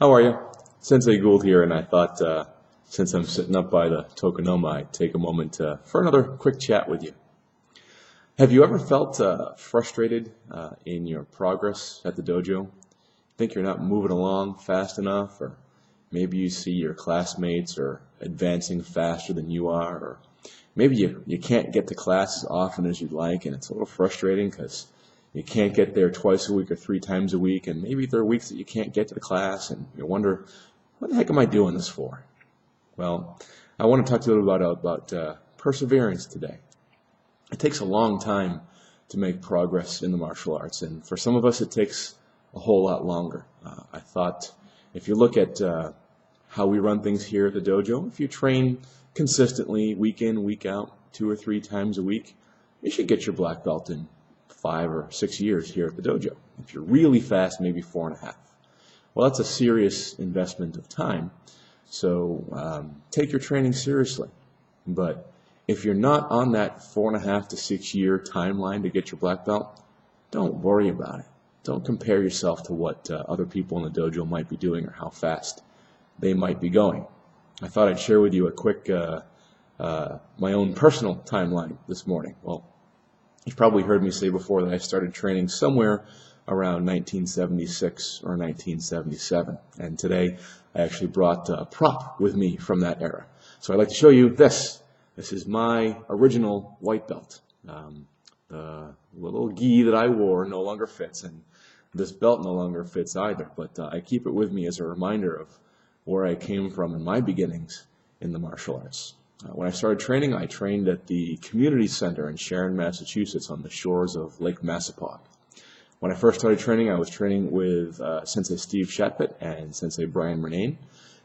How are you? Sensei Gould here, and I thought since I'm sitting up by the Tokonoma, I'd take a moment for another quick chat with you. Have you ever felt frustrated in your progress at the dojo? Think you're not moving along fast enough, or maybe you see your classmates are advancing faster than you are, or maybe you can't get to class as often as you'd like, and it's a little frustrating because you can't get there twice a week or 3 times a week, and maybe there are weeks that you can't get to the class, and you wonder, what the heck am I doing this for? Well, I want to talk to you a little about perseverance today. It takes a long time to make progress in the martial arts, and for some of us it takes a whole lot longer. I thought if you look at how we run things here at the dojo, if you train consistently week in, week out, 2 or 3 times a week, you should get your black belt in 5 or 6 years here at the dojo. If you're really fast, maybe 4.5. Well, that's a serious investment of time, so take your training seriously. But if you're not on that 4.5 to 6 year timeline to get your black belt, don't worry about it. Don't compare yourself to what other people in the dojo might be doing or how fast they might be going. I thought I'd share with you a quick, my own personal timeline this morning. Well, you've probably heard me say before that I started training somewhere around 1976 or 1977. And today I actually brought a prop with me from that era. So I'd like to show you this. This is my original white belt. The little gi that I wore no longer fits, and this belt no longer fits either. But I keep it with me as a reminder of where I came from in my beginnings in the martial arts. When I started training, I trained at the community center in Sharon, Massachusetts on the shores of Lake Massapog. When I first started training, I was training with Sensei Steve Shatpit and Sensei Brian Murnane,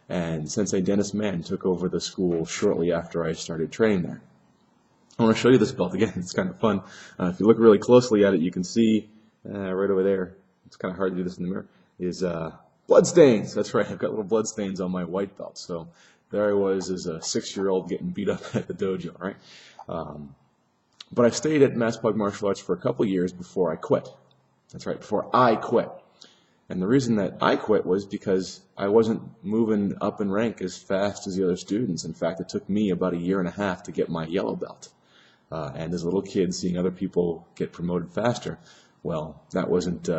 and Sensei Dennis Mann took over the school shortly after I started training there. I want to show you this belt again. It's kind of fun. If you look really closely at it, you can see right over there, it's kind of hard to do this in the mirror, is blood stains. That's right, I've got little blood stains on my white belt. So there I was as a 6-year-old getting beat up at the dojo, right? But I stayed at Massapog Martial Arts for a couple years before I quit. That's right, before I quit. And the reason that I quit was because I wasn't moving up in rank as fast as the other students. In fact, it took me about 1.5 years to get my yellow belt. And as a little kid, seeing other people get promoted faster, well, that wasn't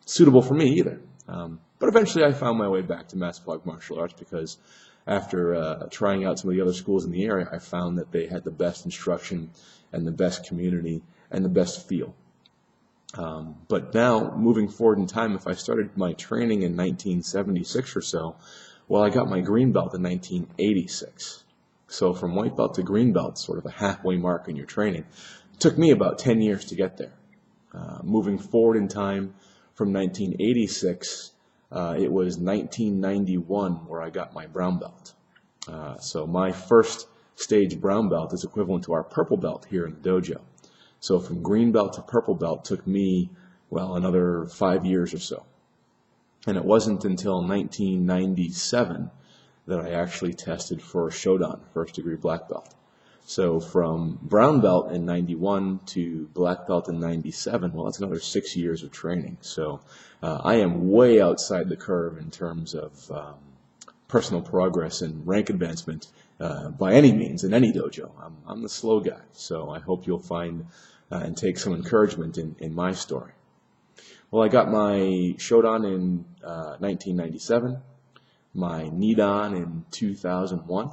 suitable for me either. But eventually I found my way back to Massapog Martial Arts because after trying out some of the other schools in the area, I found that they had the best instruction and the best community and the best feel. But now, moving forward in time, if I started my training in 1976 or so, well, I got my green belt in 1986. So from white belt to green belt, sort of a halfway mark in your training, it took me about 10 years to get there. Moving forward in time, from 1986, it was 1991 where I got my brown belt. So my first stage brown belt is equivalent to our purple belt here in the dojo. So from green belt to purple belt took me, well, another 5 years or so. And it wasn't until 1997 that I actually tested for Shodan, first degree black belt. So from brown belt in 91 to black belt in 97, well, that's another 6 years of training. So I am way outside the curve in terms of personal progress and rank advancement by any means in any dojo. I'm the slow guy, so I hope you'll find and take some encouragement in my story. Well, I got my Shodan in 1997, my Nidan in 2001,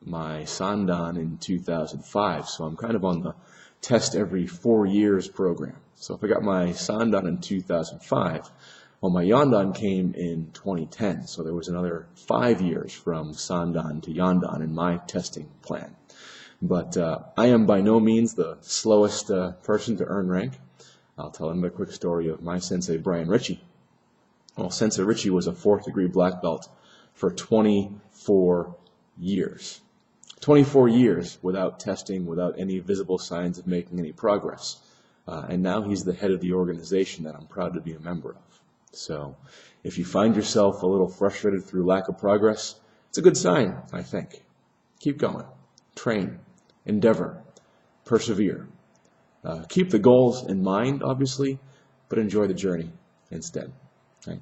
my Sandan in 2005, so I'm kind of on the test every 4 years program. So if I got my Sandan in 2005, well, my Yandan came in 2010, so there was another 5 years from Sandan to Yandan in my testing plan. But I am by no means the slowest person to earn rank. I'll tell them a quick story of my sensei, Brian Ritchie. Well, Sensei Ritchie was a 4th degree black belt for 24 years. 24 years without testing, without any visible signs of making any progress. And now he's the head of the organization that I'm proud to be a member of. So if you find yourself a little frustrated through lack of progress, it's a good sign, I think. Keep going. Train. Endeavor. Persevere. Keep the goals in mind, obviously, but enjoy the journey instead. Right?